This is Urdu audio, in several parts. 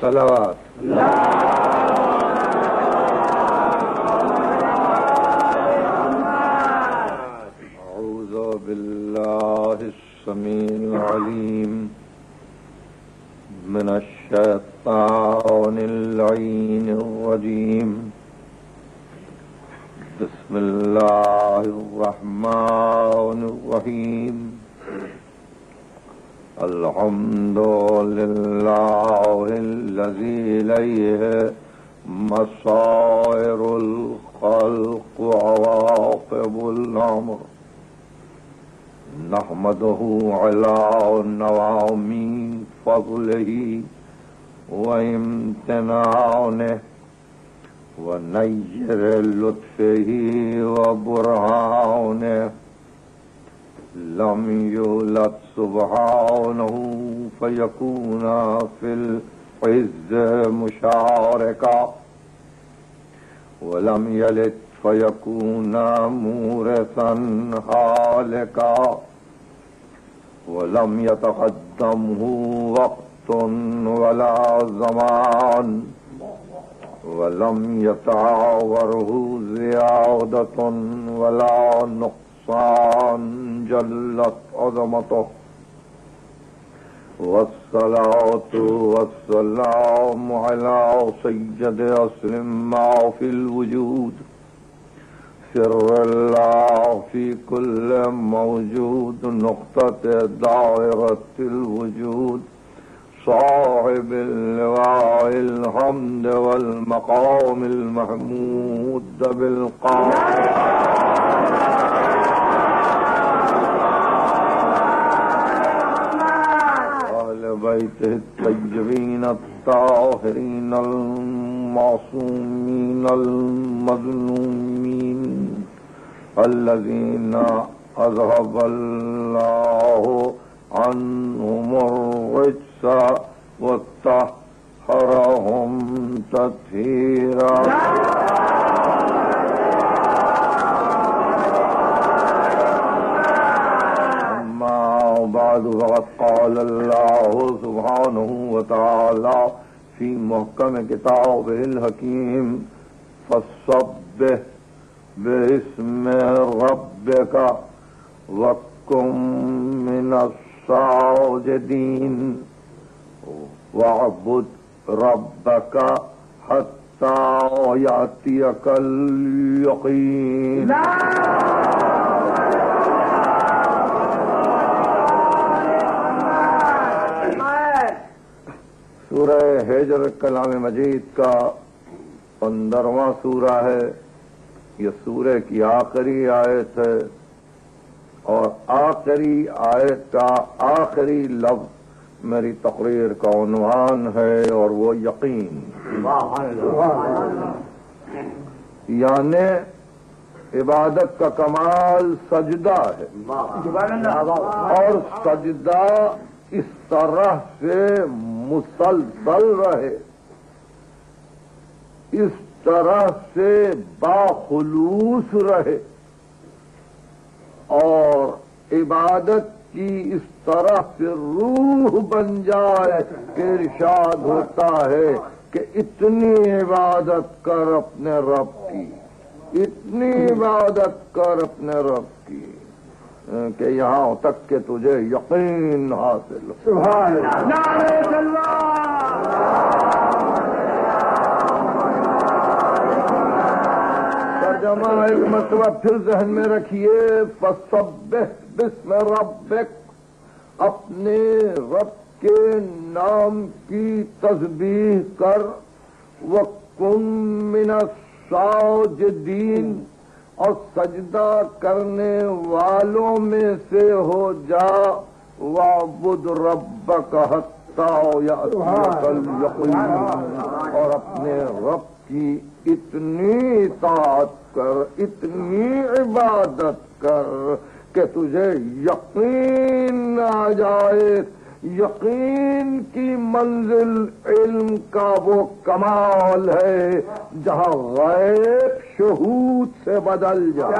صلوات. أعوذ بالله السميع العليم من الشيطان اللعين الرجيم. بسم الله الرحمن الرحيم. الحمد لله الذي إليه مصائر الخلق وعواقب الأمر. نحمده على نوام فضله وامتنانه ونير لطفه وبرهانه. لم يولد سبحانه فيكون في العز مشاركا، ولم يلد فيكون مورثا هالكا، ولم يتقدمه وقت ولا زمان، ولم يتعاوره زيادة ولا نقصان، جلت عظمته. والصلاة والسلام على سيد أصل ما في الوجود، سر الله في كل موجود، نقطة دائرة الوجود، صاحب اللواء الحمد والمقام المحمود بالقائل بيته الطيبين الطاهرين المعصومين المظلومين الذين أذهب الله عنهم الرجس وطهرهم تطهيرا. بعد وقد قال الله سبحانه وتعالى في محكم كتابه الحكيم: فسبح باسم ربك وكن من الساجدين واعبد ربك حتى يأتيك اليقين. سورہ ہجر کلام مجید کا 15واں سورہ ہے. یہ سورہ کی آخری آیت ہے اور آخری آیت کا آخری لفظ میری تقریر کا عنوان ہے اور وہ یقین. یعنی عبادت کا کمال سجدہ ہے اور سجدہ اس طرح سے مسلسل رہے، اس طرح سے باخلوص رہے اور عبادت کی اس طرح سے روح بن جائے کہ ارشاد ہوتا ہے کہ اتنی عبادت کر اپنے رب کی، اتنی عبادت کر اپنے رب کی کہ یہاں تک کہ تجھے یقین حاصل ہو. سبحان اللہ. ترجمہ ایک مرتبہ پھر ذہن میں رکھیے. فسبح باسم ربک، اپنے رب کے نام کی تسبیح کر. وکن من الساجدین، اور سجدہ کرنے والوں میں سے ہو جا. وَاعْبُدْ رَبَّكَ حَتَّى يَأْتِيَكَ الْيَقِينُ، اور اپنے رب کی اتنی اطاعت کر، اتنی عبادت کر کہ تجھے یقین آ جائے. یقین کی منزل علم کا وہ کمال ہے جہاں غیب شہود سے بدل جائے.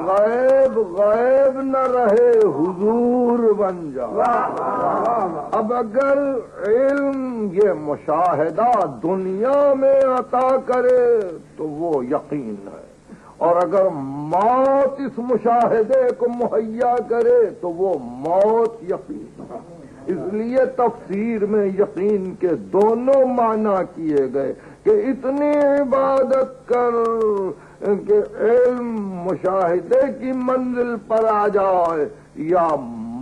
غیب غیب نہ رہے حضور بن جائے۔ اب اگر علم یہ مشاہدہ دنیا میں عطا کرے تو وہ یقین ہے، اور اگر موت اس مشاہدے کو مہیا کرے تو وہ موت یقین ہے۔ اس لیے تفسیر میں یقین کے دونوں معنی کیے گئے کہ اتنی عبادت کر کہ علم مشاہدے کی منزل پر آ جائے یا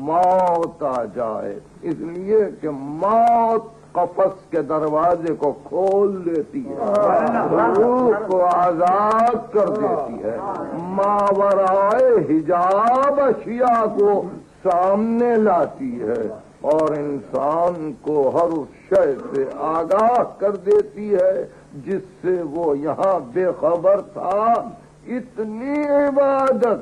موت آ جائے، اس لیے کہ موت قفس کے دروازے کو کھول دیتی ہے، روح کو آزاد کر دیتی ہے، ماورائے حجاب اشیاء کو سامنے لاتی ہے اور انسان کو ہر اس شے سے آگاہ کر دیتی ہے جس سے وہ یہاں بے خبر تھا۔ اتنی عبادت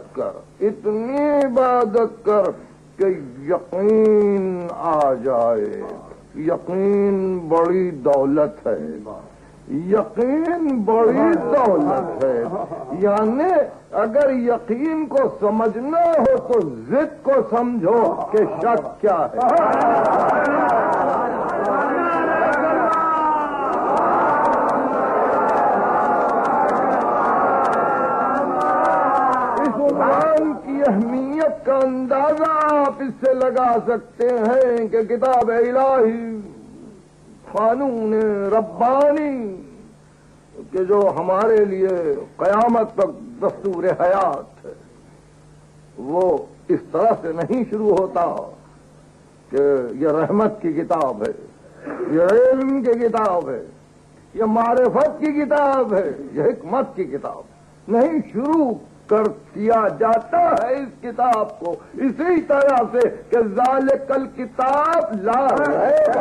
کر کہ یقین آ جائے۔ یقین بڑی دولت ہے، یقین بڑی دولت ہے۔ یعنی اگر یقین کو سمجھنا ہو تو ضد کو سمجھو کہ شک کیا ہے۔ اس عنوان کی اہمیت کا اندازہ آپ اس سے لگا سکتے ہیں کہ کتاب الہی قانون ربانی کہ جو ہمارے لیے قیامت تک دستور حیات ہے، وہ اس طرح سے نہیں شروع ہوتا کہ یہ رحمت کی کتاب ہے، یہ علم کی کتاب ہے، یہ معرفت کی کتاب ہے، یہ حکمت کی کتاب نہیں۔ شروع کیا جاتا ہے اس کتاب کو اسی طرح سے کہ ذالک الکتاب لا ریب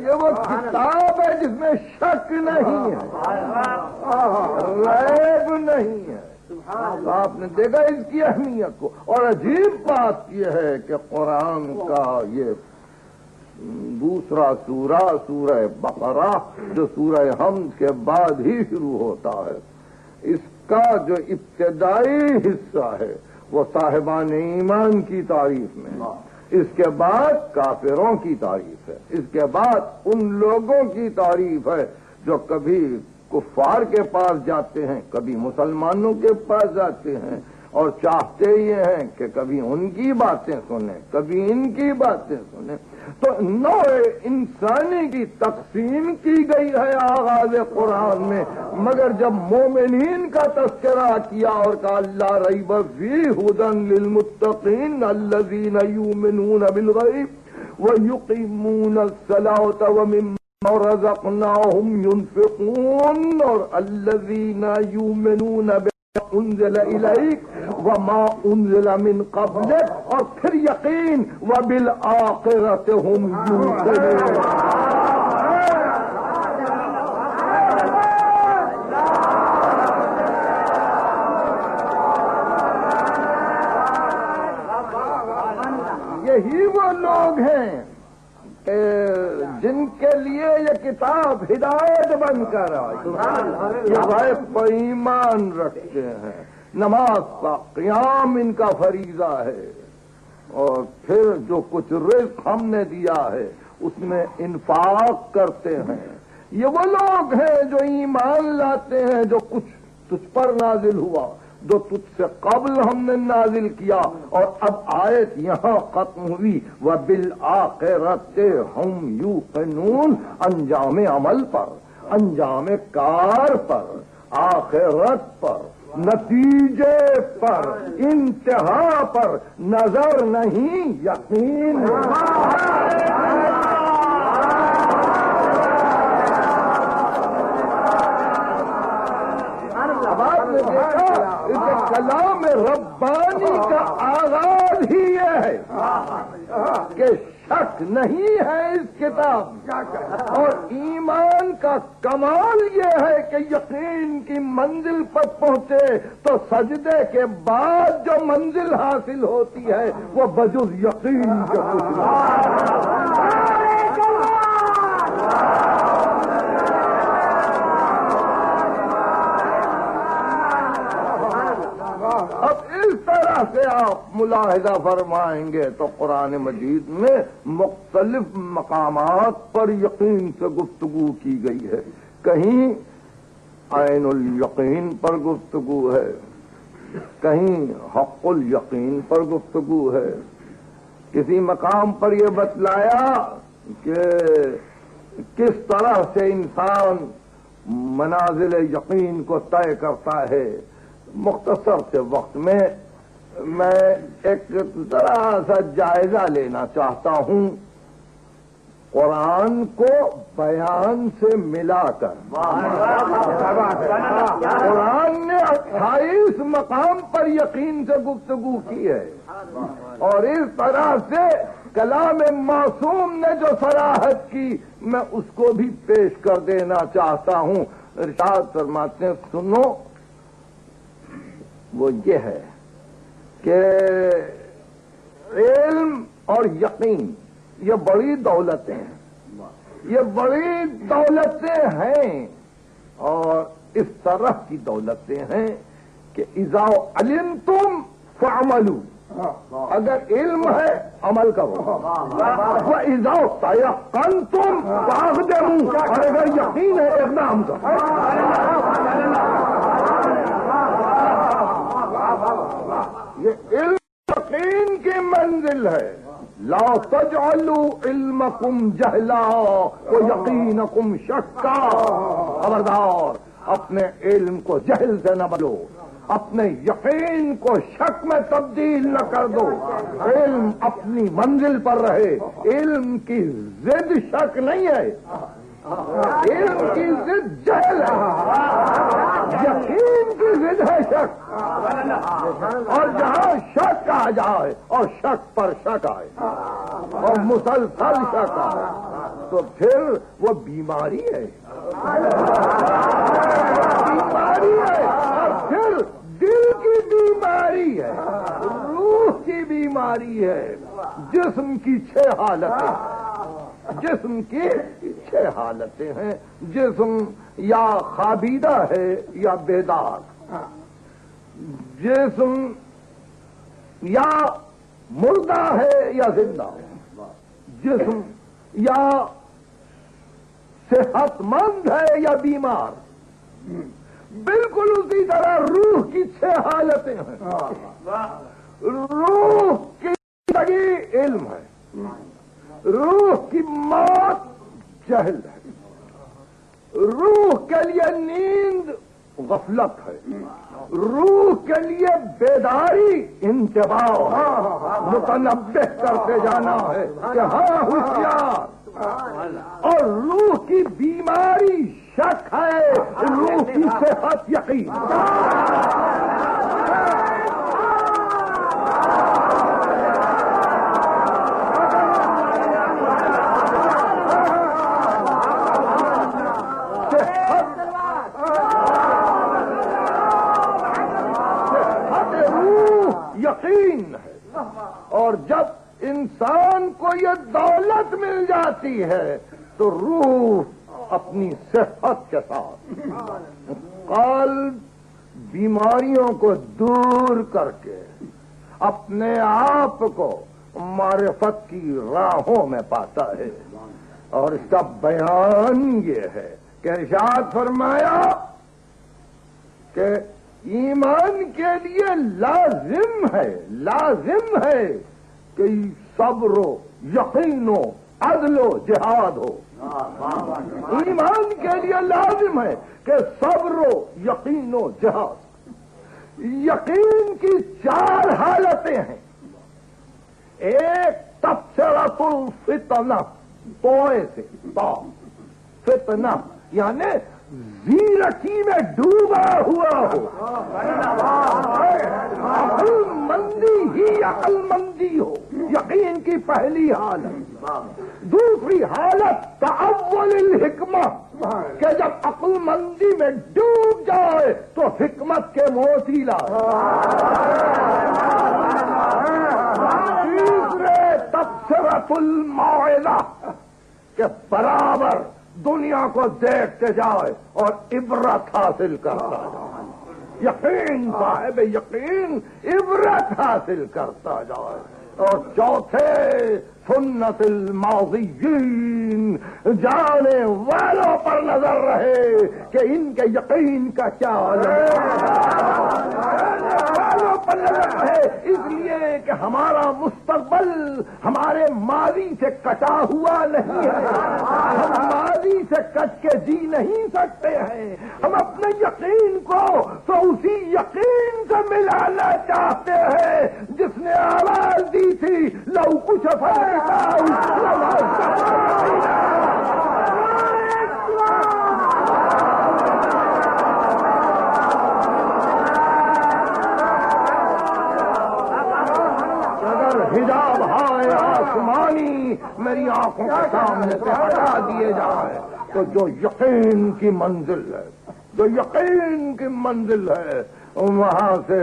یہ وہ کتاب ہے جس میں شک نہیں ہے، ریب نہیں ہے۔ آپ نے دیکھا اس کی اہمیت کو۔ اور عجیب بات یہ ہے کہ قرآن کا یہ دوسرا سورہ بقرہ جو سورہ حمد کے بعد ہی شروع ہوتا ہے، اس کا جو ابتدائی حصہ ہے وہ صاحبان ایمان کی تعریف میں، اس کے بعد کافروں کی تعریف ہے، اس کے بعد ان لوگوں کی تعریف ہے جو کبھی کفار کے پاس جاتے ہیں، کبھی مسلمانوں کے پاس جاتے ہیں اور چاہتے یہ ہیں کہ کبھی ان کی باتیں سنیں، کبھی ان کی باتیں سنیں۔ تو نوع انسانی کی تقسیم کی گئی ہے آغاز قرآن میں، مگر جب مومنین کا تذکرہ کیا اور کہا لا ریب فیہ ھدی للمتقین الذین یؤمنون بالغیب ویقیمون الصلاۃ ومما رزقناہم ینفقون، اور الذین یؤمنون انزل الیک وما انزل من قبلک، اور پھر یقین وبالآخرۃ ہم یوقنون۔ یہی وہ لوگ ہیں جن کے لیے یہ کتاب ہدایت بن کر آئی، یہ غیب پر ایمان رکھتے ہیں، نماز کا قیام ان کا فریضہ ہے، اور پھر جو کچھ رزق ہم نے دیا ہے اس میں انفاق کرتے ہیں۔ یہ وہ لوگ ہیں جو ایمان لاتے ہیں جو کچھ تجھ پر نازل ہوا، جو تجھ سے قبل ہم نے نازل کیا، اور اب آیت یہاں ختم ہوئی وَبِالْآخِرَةِ هُمْ يُوقِنُونَ، انجام عمل پر، انجام کار پر، آخرت پر، نتیجے پر، انتہا پر نظر نہیں، یقین کلام ربانی کا آغاز ہی یہ ہے کہ شک نہیں ہے اس کتاب، اور ایمان کا کمال یہ ہے کہ یقین کی منزل پر پہنچے تو سجدے کے بعد جو منزل حاصل ہوتی ہے وہ بجز یقین کے کچھ نہیں۔ آپ ملاحظہ فرمائیں گے تو قرآن مجید میں مختلف مقامات پر یقین سے گفتگو کی گئی ہے. کہیں عین الیقین پر گفتگو ہے، کہیں حق الیقین پر گفتگو ہے. کسی مقام پر یہ بتلایا کہ کس طرح سے انسان منازل یقین کو طے کرتا ہے. مختصر سے وقت میں ایک ذرا سا جائزہ لینا چاہتا ہوں قرآن کو بیان سے ملا کر. قرآن نے 28 مقام پر یقین سے گفتگو کی ہے، اور اس طرح سے کلام معصوم نے جو صراحت کی میں اس کو بھی پیش کر دینا چاہتا ہوں. ارشاد فرماتے ہیں سنو، وہ یہ ہے کہ علم اور یقین یہ بڑی دولتیں ہیں، یہ بڑی دولتیں ہیں، اور اس طرح کی دولتیں ہیں کہ اذا علمتم فعملوا، اگر علم ہے عمل کرو، وَإِذَا تَيَقَّنْتُمْ فَأَقْدِمُوا، اور اگر یقین ہے اقدام کرو. یہ علم یقین کی منزل ہے. لا تجعلوا علمکم جہلا ویقینکم شکا. خبردار اپنے علم کو جہل سے نہ بدلو، اپنے یقین کو شک میں تبدیل نہ کر دو. علم اپنی منزل پر رہے. علم کی ضد شک نہیں ہے، علم کی ضد جہل ہے، یقین کی ضد ہے شک. اور جہاں شک آ جائے اور شک پر شک آئے اور مسلسل شک آئے تو پھر وہ بیماری ہے، بیماری ہے. اور پھر دل کی بیماری ہے، روح کی بیماری ہے. جسم کی 6 حالتیں، جسم کی 6 حالتیں ہیں. جسم یا خوابیدہ ہے یا بیدار، جسم یا مردہ ہے یا زندہ، جسم یا صحت مند ہے یا بیمار. بالکل اسی طرح روح کی 6 حالتیں ہیں. روح کی زندگی علم ہے، روح کی موت جہل ہے، روح کے لیے نیند غفلت ہے، روح کے لیے بیداری انتباہ متنبہ کرتے جانا ہے کہ ہاں ہوشیار. اور روح کی بیماری شک ہے، روح کی صحت یقین. یقین ہے. اور جب انسان کو یہ دولت مل جاتی ہے تو روح اپنی صحت کے ساتھ قلب بیماریوں کو دور کر کے اپنے آپ کو معرفت کی راہوں میں پاتا ہے. اور اس کا بیان یہ ہے کہ ارشاد فرمایا کہ ایمان کے لیے لازم ہے کہ صبر و یقین و عدل و جہاد ہو. ایمان کے لیے لازم ہے کہ صبر و یقین و جہاد. یقین کی 4 حالتیں ہیں. ایک تبصرۃ الفتنہ، توئے سے فتنہ یعنی زیرکی میں ڈوبا ہوا ہو، عقل مندی ہی عقل مندی ہو، یقین کی پہلی حالت. دوسری حالت تعول الحکمہ کہ جب عقل مندی میں ڈوب جائے تو حکمت کے موتی لائے. تیسرے تبصرۃ الموعظہ کہ برابر دنیا کو دیکھتے جائے اور عبرت حاصل کرتا جائے. یقین صاحب یقین عبرت حاصل کرتا جائے. اور چوتھے سنت الماضیین، جانے والوں پر نظر رہے کہ ان کے یقین کا کیا والوں پر نظر رہے، اس لیے کہ ہمارا مستقبل ہمارے ماضی سے کٹا ہوا نہیں ہے. ہم ماضی سے کٹ کے جی نہیں سکتے ہیں. ہم اپنے یقین کو تو اسی یقین سے ملانا چاہتے ہیں جس نے آواز دی تھی لو کچھ اگر حجاب ہائے آسمانی میری آنکھوں کے سامنے سے ہٹا دیے جائے تو جو یقین کی منزل ہے، جو یقین کی منزل ہے، وہاں سے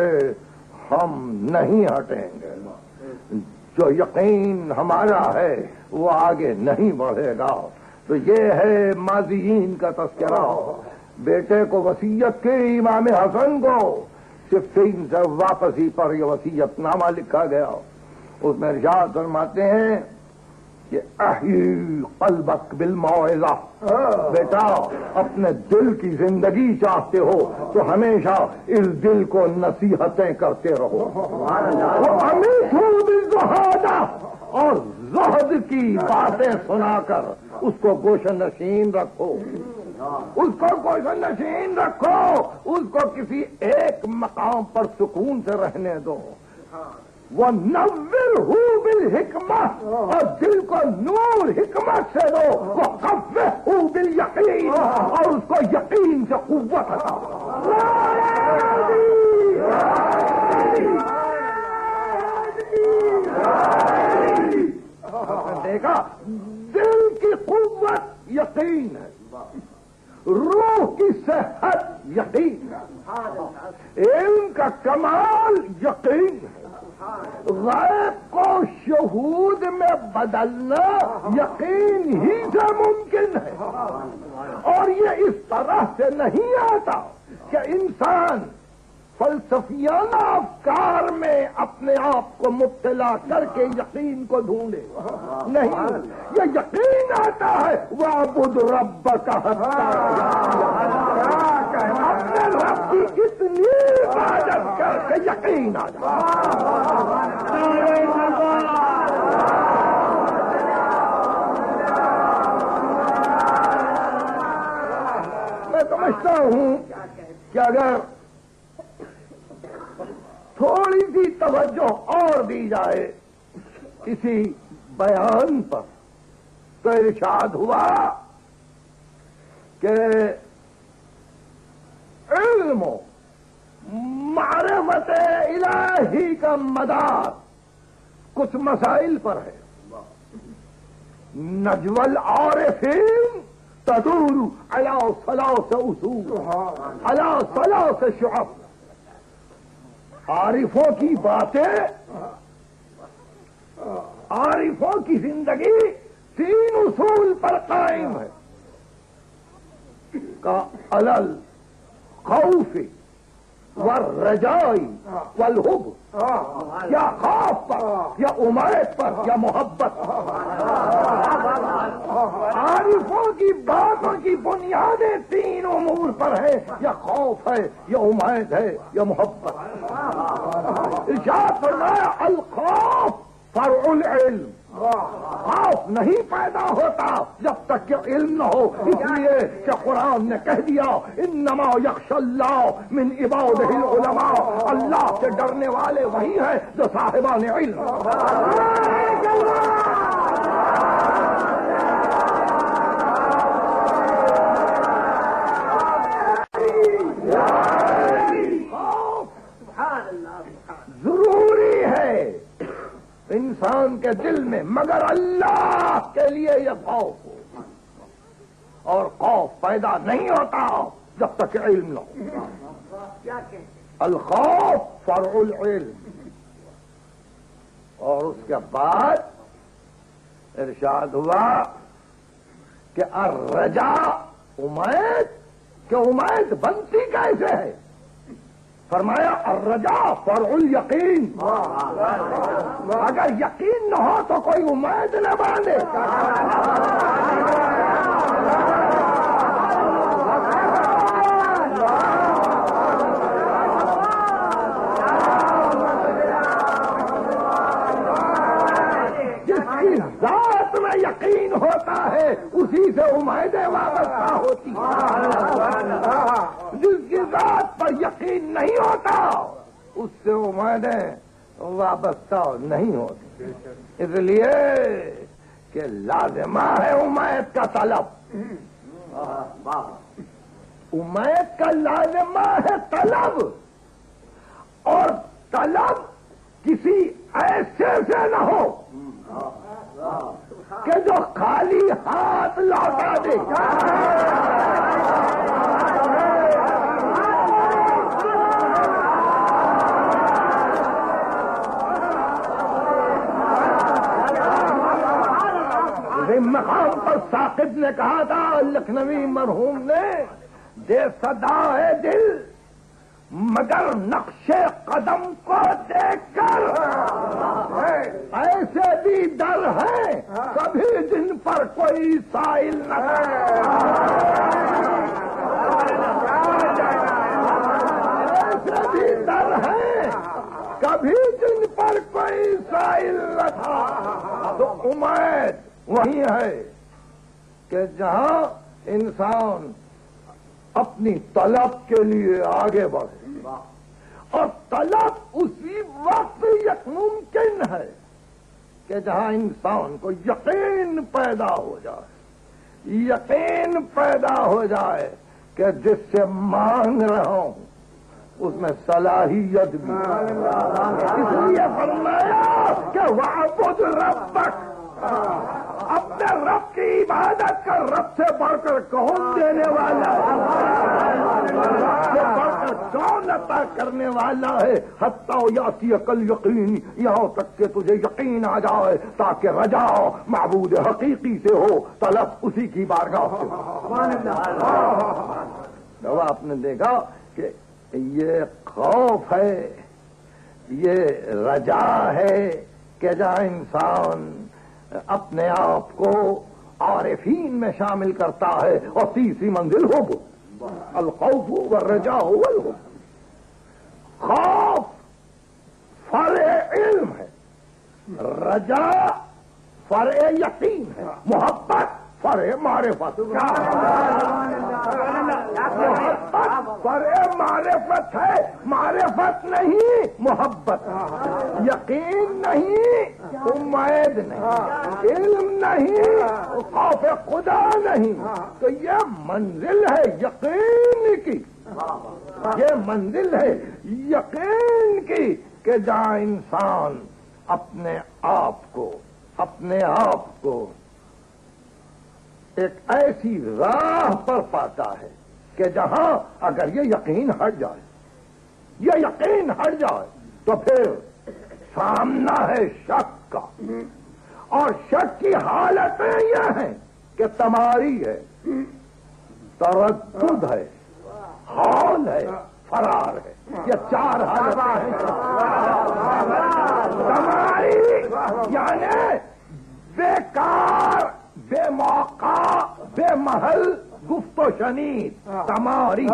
ہم نہیں ہٹیں گے. جو یقین ہمارا ہے وہ آگے نہیں بڑھے گا. تو یہ ہے ماضیین کا تذکرہ. بیٹے کو وصیت کی امام حسن کو صفین سے واپسی پر یہ وصیت نامہ لکھا گیا. اس میں ارشاد فرماتے ہیں کہ احیی قلبک بالموعظہ، بیٹا اپنے دل کی زندگی چاہتے ہو تو ہمیشہ اس دل کو نصیحتیں کرتے رہو. اور زہد کی باتیں سنا کر اس کو گوشہ نشین رکھو، اس کو گوشہ نشین رکھو، اس کو کسی ایک مقام پر سکون سے رہنے دو. وہ نوّرہ بالحکمت، اور دل کو نور حکمت سے دو. وہ قوّہ بالیقین، اور اس کو یقین سے قوت عطا. دیکھا، دل کی قوت یقین ہے، روح کی صحت یقین ہے، علم کا کمال یقین ہے، غیب کو شہود میں بدلنا یقین ہی سے ممکن ہے. اور یہ اس طرح سے نہیں آتا کہ انسان فلسفیانہ افکار میں اپنے آپ کو مبتلا کر کے یقین کو ڈھونڈے. نہیں، یہ یقین آتا ہے وَاعْبُدْ رَبَّكَ اپنے رب کی اتنی عبادت کر کے یقین آ جائے. میں سمجھتا ہوں کہ اگر تھوڑی سی توجہ اور دی جائے اسی بیان پر تو ارشاد ہوا کہ علم و معرفت الہی کا مدار کچھ مسائل پر ہے. نجوى العارفین تدور على ثلاث اصول على ثلاث شعب. عارفوں کی باتیں، عارفوں کی زندگی تین اصول پر قائم ہے. کا علل خوف والرجائی والحب، یا خوف پر یا امید پر یا محبت. عارفوں کی باتوں کی بنیادیں تین امور پر ہے، یا خوف ہے یا امید ہے یا محبت. ارشاد فرمایا الخوف فرع العلم. خوف نہیں پیدا ہوتا جب تک کہ علم نہ ہو. اس لیے کہ قرآن نے کہہ دیا انما یخشی اللہ من عبادہ العلماء، اللہ سے ڈرنے والے وہی ہیں جو صاحبان علم. ضروری ہے انسان کے دل میں، مگر اللہ کے لیے یہ خوف ہو. اور خوف پیدا نہیں ہوتا جب تک علم نہ ہو. الخوف فرع العلم. اور اس کے بعد ارشاد ہوا کہ الرجا امید، کہ امید بنتی کیسے ہے؟ فرمایا الرجا فرع الیقین، اگر یقین نہ ہو تو کوئی امید نہ باندھے۔ جس کی ذات میں یقین ہوتا ہے اسی سے امیدیں وابستہ ہوتی ہیں، جس کی ذات پر یقین نہیں ہوتا اس سے امیدیں وابستہ نہیں ہوتی۔ اس لیے کہ لازمہ ہے امید کا طلب، امید کا لازمہ ہے طلب، اور طلب کسی ایسے سے نہ ہو کہ جو خالی ہاتھ لوٹا دے۔ مقام پر ثاقب نے کہا تھا، لکھنوی مرحوم نے، دے صدا ہے دل مگر نقش قدم کو دیکھ کر ایسے بھی ڈر ہے کبھی دن پر کوئی سائل نہ ایسے بھی ڈر ہے کبھی دن پر کوئی سائل نہ تھا۔ تو امید وہی ہے کہ جہاں انسان اپنی طلب کے لیے آگے بڑھے، اور طلب اسی وقت یک ممکن ہے کہ جہاں انسان کو یقین پیدا ہو جائے، یقین پیدا ہو جائے کہ جس سے مانگ رہا ہوں اس میں صلاحیت بھی ہے۔ اس لیے فرمایا کہ وَاعْبُدْ رَبَّكَ، اپنے رب کی عبادت کا رب سے بڑھ کر کون دینے والا ہے، رب سے بڑھ کر کون عطا کرنے والا ہے؟ حتیٰ یأتیک الیقین، یہاں تک کہ تجھے یقین آ جائے تاکہ رجا معبود حقیقی سے ہو، طلب اسی کی بارگاہ سے ہو۔ آپ نے دیکھا کہ یہ خوف ہے، یہ رجا ہے کہ جہاں انسان اپنے آپ کو عارفین میں شامل کرتا ہے، اور تیسری منزل ہو الخوف والرجاء والحب۔ خوف فرع علم ہے، رجا فرع یقین ہے، محبت فرع معرفت، محبت فرع معرفت ہے، معرفت نہیں محبت، یقین نہیں امید نہیں، علم نہیں خوف خدا نہیں، تو یہ منزل ہے یقین کی، یہ منزل ہے یقین کی کہ جہاں انسان اپنے آپ کو ایک ایسی راہ پر پاتا ہے کہ جہاں اگر یہ یقین ہٹ جائے تو پھر سامنا ہے شک کا، اور شک کی حالتیں یہ ہیں کہ تماری ہے، تردد ہے، حال ہے، فرار ہے، یہ چار حالتیں ہیں۔ تماری یعنی بیکار، بے موقع، بے محل گفت و شنید، تماری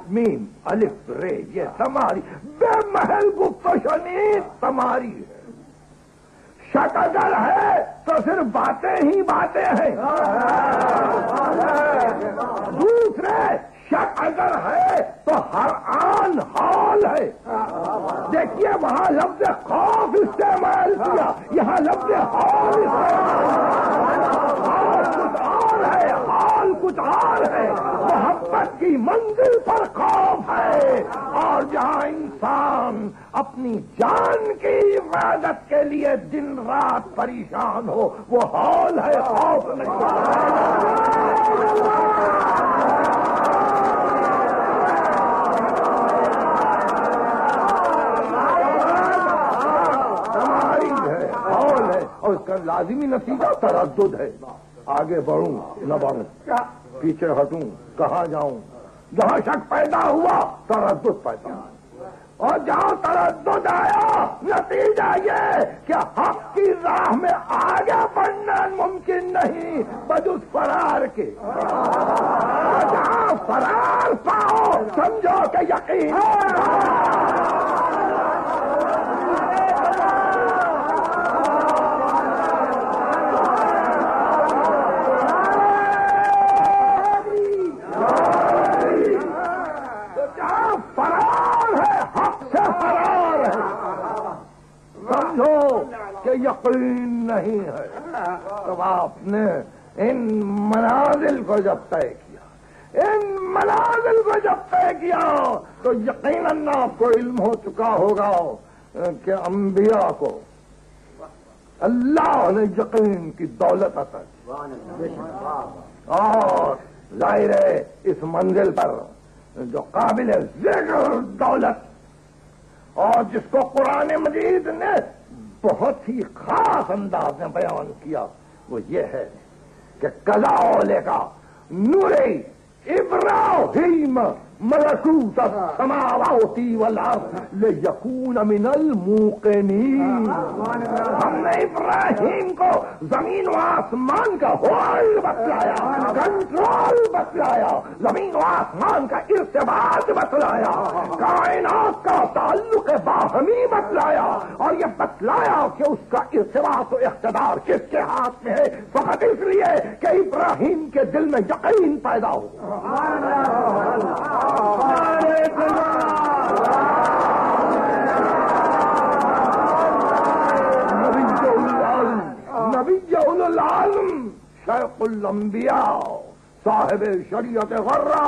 میم الف رے، یہ تماری بے محل گفت و شنید تماری ہے۔ شک اگر ہے تو صرف باتیں ہی باتیں ہیں، دوسرے شک اگر ہے تو ہر آن حال ہے۔ دیکھیے وہاں لفظ خوف استعمال کیا، یہاں لفظ حال حال کچھ اور ہے۔ محبت کی منزل پر خوف ہے، اور جہاں انسان اپنی جان کی عبادت کے لیے دن رات پریشان ہو وہ حال ہے، خوف نہیں۔ اور اس کا لازمی نتیجہ تردد ہے، آگے بڑھوں نہ بڑھوں، پیچھے ہٹوں کہاں جاؤں، جہاں شک پیدا ہوا تردد پیدا ہوا، اور جہاں تردد آیا نتیجہ یہ کہ حق کی راہ میں آگے بڑھنا ممکن نہیں بجز فرار کے، جہاں فرار پاؤ سمجھو کہ یقین کہ یقین نہیں ہے۔ تو آپ نے ان منازل کو جب طے کیا، ان منازل کو جب طے کیا تو یقیناً آپ کو علم ہو چکا ہوگا کہ انبیاء کو اللہ نے یقین کی دولت عطا کی، اور ظاہر ہے اس منزل پر جو قابل ذکر دولت اور جس کو قرآن مجید نے بہت ہی خاص انداز میں بیان کیا وہ یہ ہے کہ قضاء کا نور ابراہیم ملکوت السماوات والارض لیکون من الموقنین، ہم نے ابراہیم کو زمین و آسمان کا ہول بتلایا، کنٹرول بتلایا، زمین و آسمان کا ارتباط بتلایا، کائنات کا تعلق باہمی بتلایا، اور یہ بتلایا کہ اس کا ارتباط و اقتدار کس کے ہاتھ میں ہے، فقط اس لیے کہ ابراہیم کے دل میں یقین پیدا ہو۔ نبی العالم شیخ الانبیاء صاحب شریعت غرہ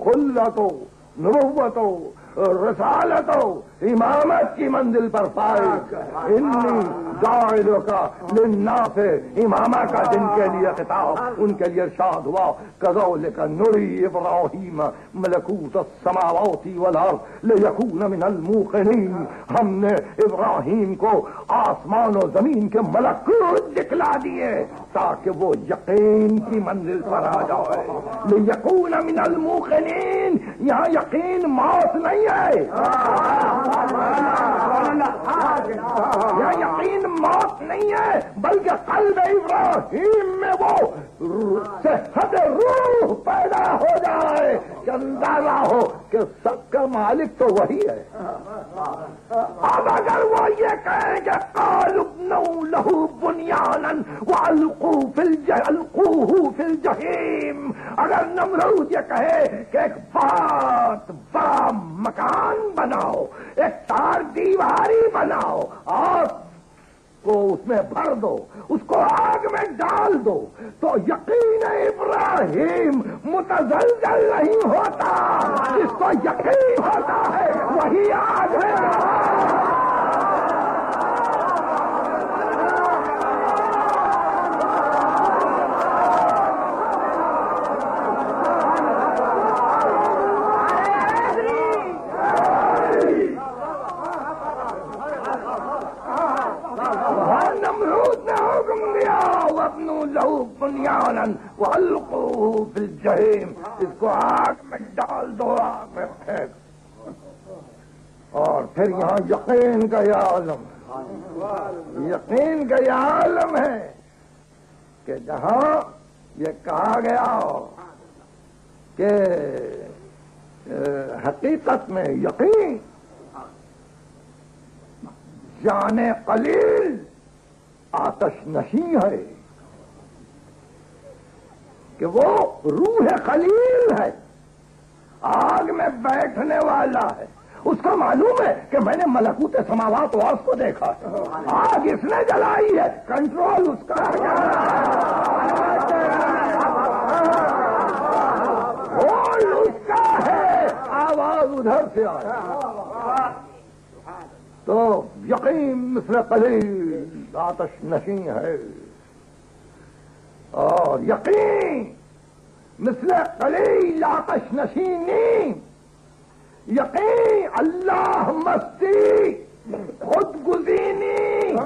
خلت و نبوت و رسالت و امامت کی منزل پر پائے، انی جاعل کا للناس امامہ کا جن کے لیے خطاب، ان کے لیے ارشاد ہوا کذالک نری ابراہیم ملکوت السماوات والارض لیکون من الموقنین، ہم نے ابراہیم کو آسمان و زمین کے ملکوت دکھلا دیے تاکہ وہ یقین کی منزل پر آ جائے۔ لیکون من الموقنین، یہاں یقین موت نہیں ہے، یہ یقین موت نہیں ہے، بلکہ قلب ابراہیم میں وہ صحت روح پیدا ہو جائے کہ اندازہ ہو کہ سب کا مالک تو وہی ہے۔ اب اگر وہ یہ کہیں کہ قالوا ابنوا له بنیانا والقوه في الجحیم، اگر نمرود یہ کہے کہ ایک بہت بڑا مکان بناؤ، ایک تار دیواری بناؤ اور کو اس میں بھر دو، اس کو آگ میں ڈال دو، تو یقین ابراہیم متزلزل نہیں ہوتا، جس کو یقین ہوتا ہے وہی آگ ہے۔ وَأَلْقُوهُ فِي الْجَحِيمِ، اس کو آگ میں ڈال دو، آگ میں پھینک۔ اور پھر یہاں یقین کا یہ عالم، یقین کا یہ عالم ہے کہ جہاں یہ کہا گیا کہ حقیقت میں یقین جان قلیل آتش نشیں ہے، کہ وہ روح خلیل ہے، آگ میں بیٹھنے والا ہے، اس کو معلوم ہے کہ میں نے ملکوت سماوات و ارض کو دیکھا ہے، آگ اس نے جلائی ہے، کنٹرول اس کا ہے، بول اس کا ہے، آواز ادھر سے آئے۔ تو یقین مثل قلیل آتش نشیں ہے، اور یقین مثل قلیل آتش نشینی، یقین اللہ مستی خود گزینی،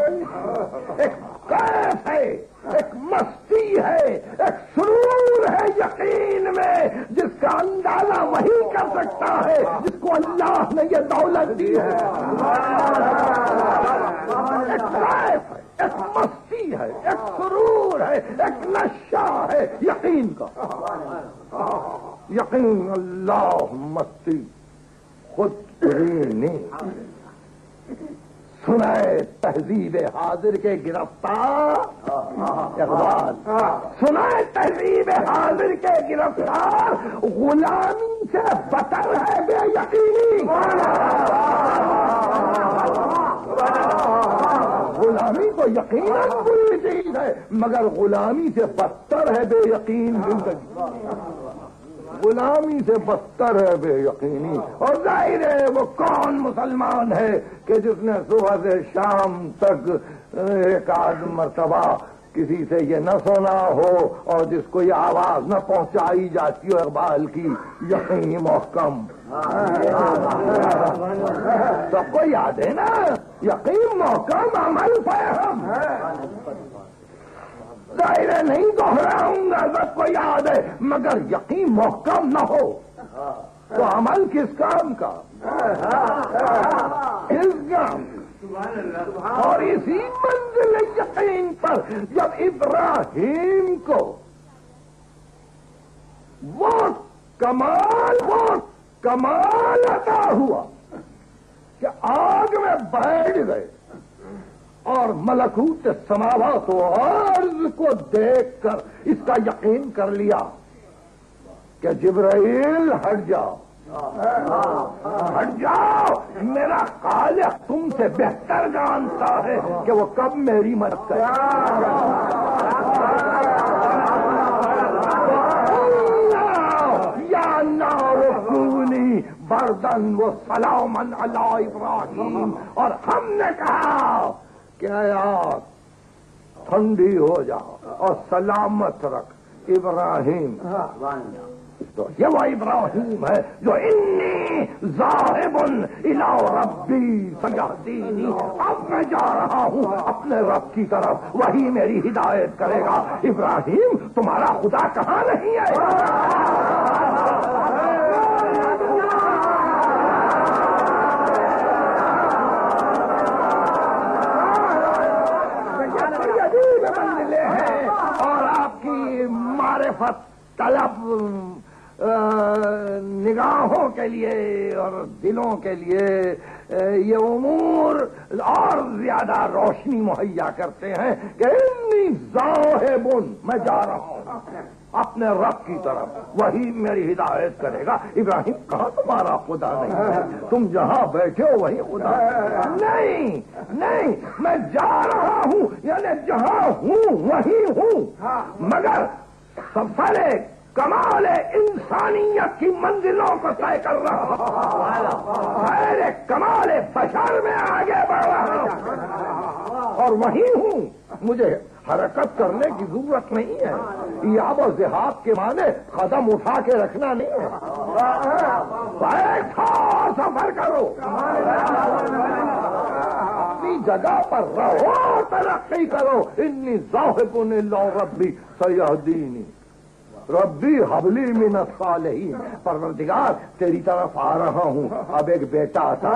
ایک کیف ہے، ایک مستی ہے، ایک سرور ہے یقین میں، جس کا اندازہ وہی کر سکتا ہے جس کو اللہ نے یہ دولت دی ہے. ایک لائف ہے، ایک مستی ہے، ایک سرور ہے، ایک نشہ ہے یقین کا. یقین اللہ مستی خود نہیں. سنائے تہذیب حاضر کے گرفتار اقبال، سنائے تہذیب حاضر کے گرفتار غلامی سے بتر ہے بے یقینی. غلامی تو یقیناً بری چیز ہے مگر غلامی سے بدتر ہے بے یقین زندگی. غلامی سے بدتر ہے بے یقینی. اور ظاہر ہے وہ کون مسلمان ہے کہ جس نے صبح سے شام تک ایک آدھ مرتبہ کسی سے یہ نہ سنا ہو اور جس کو یہ آواز نہ پہنچائی جاتی ہو اقبال کی یقینی محکم. سب کو یاد ہے نا یقین محکم عمل فہم. ظاہر نہیں دوہراؤں گا سب کو یاد ہے مگر یقین محکم نہ ہو تو عمل کس کام کا؟ کس کام؟ اور اسی منزل یقین پر جب ابراہیم کو وہ کمال عطا ہوا کہ آگ میں بیٹھ گئے اور ملکوت سماوات و ارض کو دیکھ کر اس کا یقین کر لیا کہ جبرائیل ہٹ جاؤ، ہٹ جاؤ، میرا خالق تم سے بہتر جانتا ہے کہ وہ کب میری مدد کرے. یا نار کونی بردن و سلامن علی ابراہیم. اور ہم نے کہا کہ یار ٹھنڈی ہو جاؤ اور سلامت رکھ ابراہیم. تو یہ وہ ابراہیم ہے جو انی ذاہب الی ربی سیہدینی. اب میں جا رہا ہوں اپنے رب کی طرف، وہی میری ہدایت کرے گا. ابراہیم تمہارا خدا کہاں نہیں ہے؟ اور آپ کی معرفت طلب نگاہوں کے لیے اور دلوں کے لیے یہ امور اور زیادہ روشنی مہیا کرتے ہیں کہ انی ذاہب، میں جا رہا ہوں اپنے رب کی طرف، وہی میری ہدایت کرے گا. ابراہیم کہاں تمہارا خدا نہیں ہے؟ تم جہاں بیٹھے ہو وہی خدا ہے. نہیں نہیں، میں جا رہا ہوں یعنی جہاں ہوں وہی ہوں مگر سب سارے کمال انسانیت کی منزلوں کو طے کر رہا ہوں. کمال بشر میں آگے بڑھ رہا ہوں اور وہی ہوں. مجھے حرکت کرنے کی ضرورت نہیں ہے. ایاب و ذہاب کے معنی قدم اٹھا کے رکھنا نہیں ہے. بیٹھو سفر کرو، اپنی جگہ پر رہو، ترقی کرو. انی ذاہب الی ربی سیہدینی. ربی حبلی من الصالحین. پروردگار تیری طرف آ رہا ہوں. اب ایک بیٹا تھا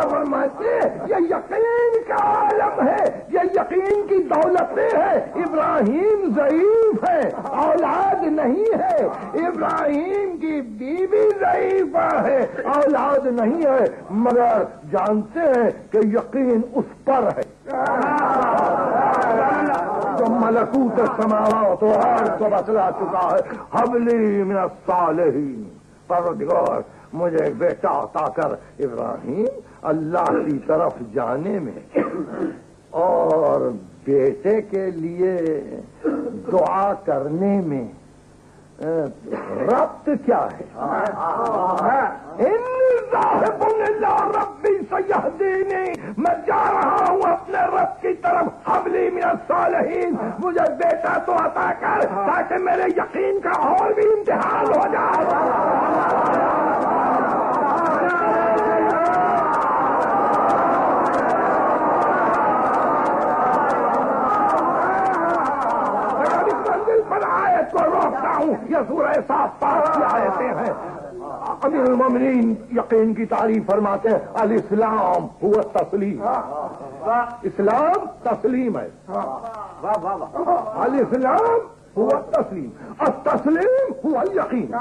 فرماتے یہ یقین کا عالم ہے، یہ یقین کی دولتیں ہے. ابراہیم ضعیف ہے، اولاد نہیں ہے. ابراہیم کی بیوی ضعیف ہے، اولاد نہیں ہے مگر جانتے ہیں کہ یقین اس پر ہے جو ملکوت السماوات و ارض کو بتلا چکا ہے. حبلی من الصالحین. پروردگار مجھے ایک بیٹا عطا کر. ابراہیم اللہ کی طرف جانے میں اور بیٹے کے لیے دعا کرنے میں ربط کیا ہے؟ ربی سیہدینی. میں جا رہا ہوں اپنے رب کی طرف. حبلی من الصالحین. مجھے بیٹا تو عطا کر تاکہ میرے یقین کا اور بھی امتحان ہو جائے. پر ایک کو روکتا ہوں. یہ سورہ صافات کی آیتیں ہیں. امیر المومنین یقین کی تعریف فرماتے ہیں الاسلام ہوا تسلیم. اسلام تسلیم ہے. الاسلام ہوا تسلیم. التسلیم ہوا یقین.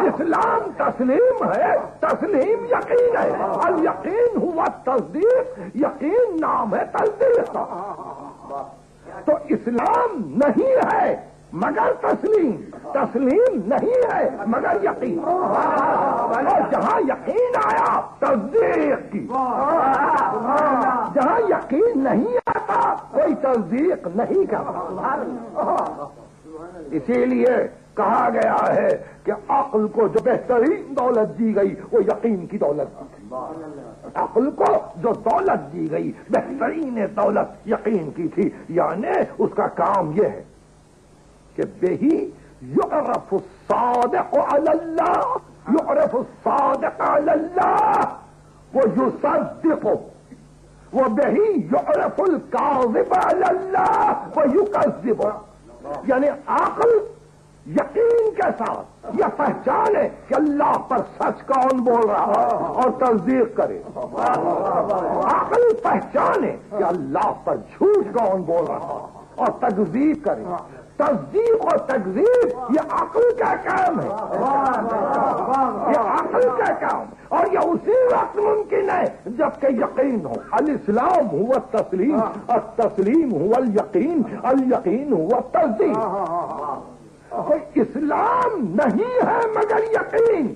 اسلام تسلیم ہے, تسلیم یقین ہے. الیقین ہوا تصدیق, یقین نام ہے تصدیق کا. تو اسلام نہیں ہے مگر تسلیم, تسلیم نہیں ہے مگر یقین. اور جہاں یقین آیا تصدیق کی, جہاں یقین نہیں آتا کوئی تصدیق نہیں کرتا. اسی لیے کہا گیا ہے کہ عقل کو جو بہترین دولت دی گئی وہ یقین کی دولت دی گئی. عقل کو جو دولت دی گئی بہترین دولت یقین کی تھی. یعنی اس کا کام یہ ہے کہ بہی یعرف الصادق علی اللہ, یعرف الصادق علی اللہ ویصدق, وبہی یعرف الکاذب علی اللہ ویکذب. یعنی عقل یقین کے ساتھ یہ پہچانے کہ اللہ پر سچ کون بول رہا ہے اور تصدیق کرے. عقل پہچانے کہ اللہ پر جھوٹ کون بول رہا ہے اور تکذیب کرے. تصدیق اور تکذیب یہ عقل کا کام ہے, یہ عقل کا کام, اور یہ اسی وقت ممکن ہے جبکہ یقین ہو. الاسلام ہوا تسلیم, التسلیم ہوا الیقین, الیقین ہوا تصدیق. کوئی اسلام نہیں ہے مگر یقین.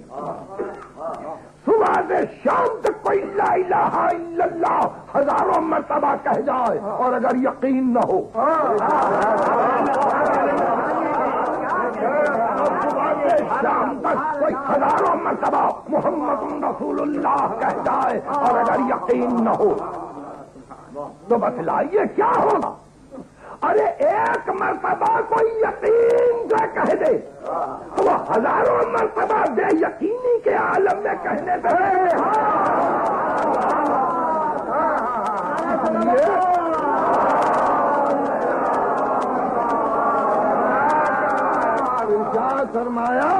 صبح سے شام تک کوئی لا الہ الا اللہ ہزاروں مرتبہ کہہ جائے اور اگر یقین نہ ہو, صبح سے شام تک کوئی ہزاروں مرتبہ محمد رسول اللہ کہہ جائے اور اگر یقین نہ ہو تو بتلائیے کیا ہوگا. ارے ایک مرتبہ کوئی یقین کا کہہ دے تو وہ ہزاروں مرتبہ بے یقینی کے عالم میں کہنے پہ فرمایا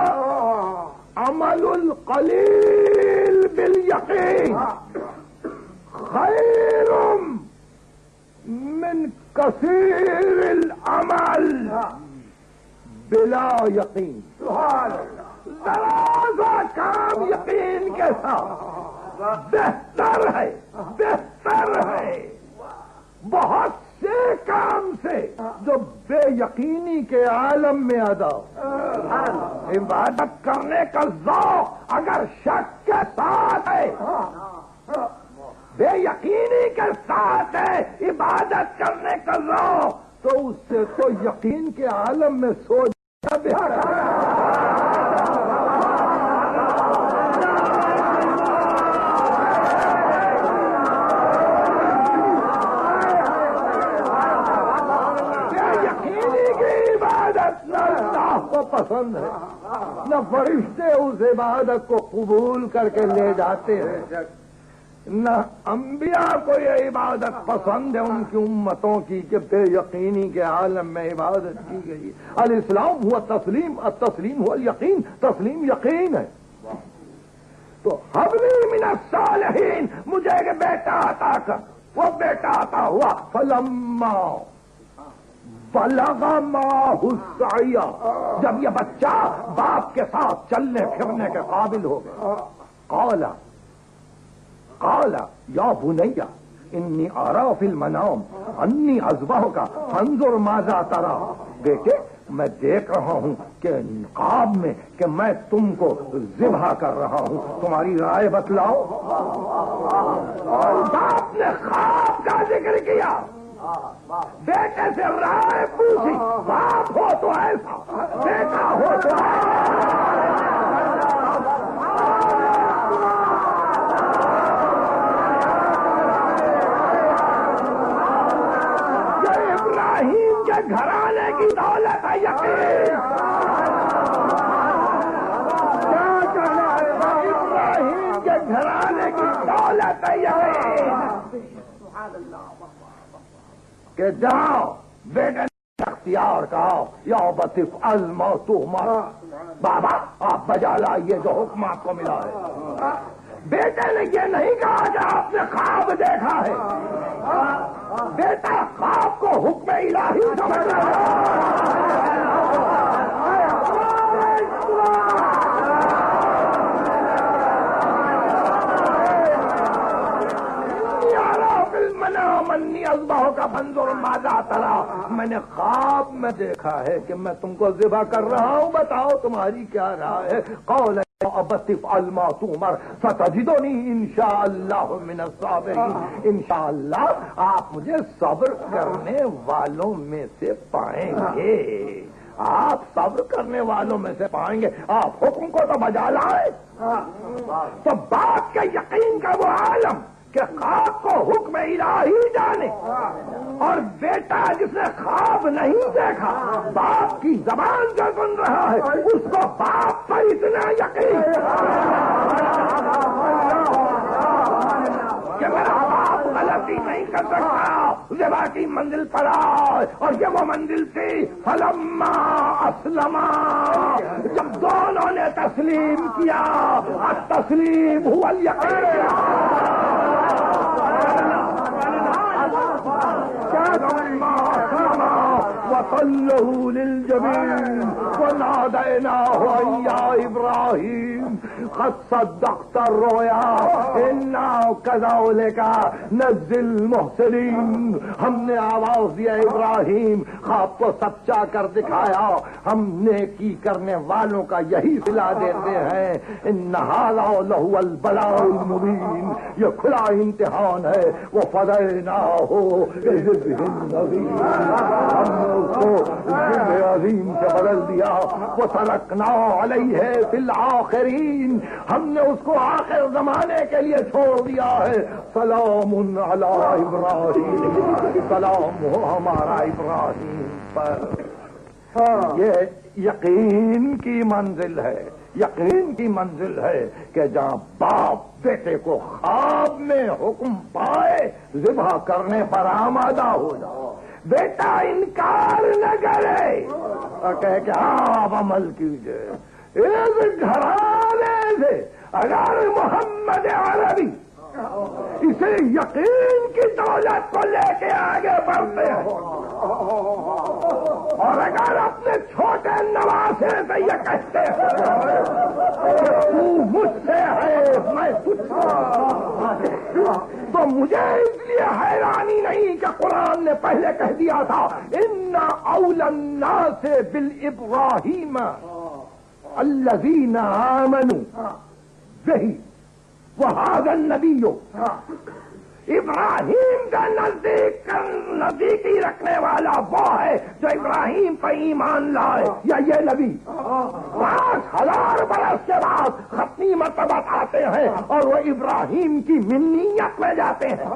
عمل القلیل بالیقین خیر من کثیر العمل بلا یقین. ذرا سا کام یقین کے ساتھ بہتر ہے, بہتر ہے بہت سے کام سے جو بے یقینی کے عالم میں ادا. عبادت کرنے کا ذوق اگر شک کے ساتھ ہے, بے یقینی کے ساتھ ہے عبادت کرنے کا ذوق, تو اس سے تو یقین کے عالم میں سوچ بہتر ہے. پسند ہے نہ فرشتے اس عبادت کو قبول کر کے لے جاتے ہیں, نہ انبیاء کو یہ عبادت پسند ہے ان کی امتوں کی کہ بے یقینی کے عالم میں عبادت کی گئی. الاسلام ہوا تسلیم, التسلیم ہوا یقین, تسلیم یقین ہے. تو حبلی من الصالحین, مجھے ایک بیٹا عطا کر. وہ بیٹا عطا ہوا. فلما بلغ معه السعی, جب یہ بچہ باپ کے ساتھ چلنے پھرنے کے قابل ہو گیا. قال یا بنی انی ارى فی المنام انی اذبحک فانظر ماذا ترى. بیٹے میں دیکھ رہا ہوں کہ خواب میں کہ میں تم کو ذبح کر رہا ہوں, تمہاری رائے بتلاؤ. باپ نے خواب کا ذکر کیا, بیٹے سے رائے پوچھی. باپ ہو تو ایسا, بیٹا ہو تو یہ ابراہیم کے گھرانے کی دولت ہے یقین. کیا کہنا ہے, ابراہیم کے گھرانے کی دولت ہے یقین کہ جاؤ بیٹے اختیار کہا یا بطف الما تؤمر، بابا آپ بجا لائیے جو حکم آپ کو ملا ہے۔ بیٹے نے یہ نہیں کہا کہ آپ نے خواب دیکھا ہے، بیٹا خواب کو حکم الہی سمجھ رہا ہے۔ منی ازباہوں کا بنظر ماذا ترا، میں نے خواب میں دیکھا ہے کہ میں تم کو ذبح کر رہا ہوں، بتاؤ تمہاری کیا رائے ہے؟ قول ابتف الما تؤمر ستجدنی انشاءاللہ من الصابرین، انشاءاللہ آپ مجھے صبر کرنے والوں میں سے پائیں گے، آپ صبر کرنے والوں میں سے پائیں گے۔ آپ حکم کو تو بجا لائے، تو بات کے یقین کا وہ عالم کہ خواب کو حکم الہی جانے، اور بیٹا جس نے خواب نہیں دیکھا باپ کی زبان سے سن رہا ہے، اس کو باپ پر اتنا یقین کہ میرا باپ غلطی نہیں کر سکتا، ذبح کی منزل پر آئے، اور یہ وہ منزل تھی فلما اسلما، جب دونوں نے تسلیم کیا، التسلیم هو الیقین، وصلوا للجبين وناديناه يا إبراهيم قد صدقت الرؤيا إنا كذلك نجزي المحسنين، ہم نے آواز دیا ابراہیم خواب کو سچا کر دکھایا، ہم نیکی کرنے والوں کا یہی صلہ دیتے ہیں۔ ان ھذا لہو البلاء المبین، یہ کھلا امتحان ہے۔ وفدیناہ بذبح عظیم، ہم نے اس کو ذبح عظیم سے بدل دیا۔ وترکنا علیہ فی الآخرین، ہم نے اس کو آخر زمانے کے لیے چھوڑ دیا ہے۔ سلام علی ابراہیم، سلام ہو ہمارا ابراہیم پر۔ یہ یقین کی منزل ہے، یقین کی منزل ہے کہ جہاں باپ بیٹے کو خواب میں حکم پائے ذبح کرنے پر آمادہ ہو جاؤ، بیٹا انکار نہ کرے اور کہے کہ ہاں آپ عمل کیجئے۔ اس گھرانے سے اگر محمد عربی اسے یقین کی دولت کو لے کے آگے بڑھتے ہیں، اور اگر اپنے چھوٹے نواسے سے یہ کہتے ہیں تو مجھ سے ہے میں تجھ سے، تو مجھے اس لیے حیرانی نہیں کہ قرآن نے پہلے کہہ دیا تھا اِنَّ أَوْلَى النَّاسِ بِالْإِبْرَاهِيمَ الَّذِينَ آمَنُوا بِهِ وَهَذَا النَّبِيُّ، ابراہیم کا نزدیکی رکھنے والا وہ ہے جو ابراہیم پر ایمان لائے، یا یہ نبی 5000 برس کے بعد ختمی مرتبہ آتے ہیں اور وہ ابراہیم کی منیت میں جاتے ہیں۔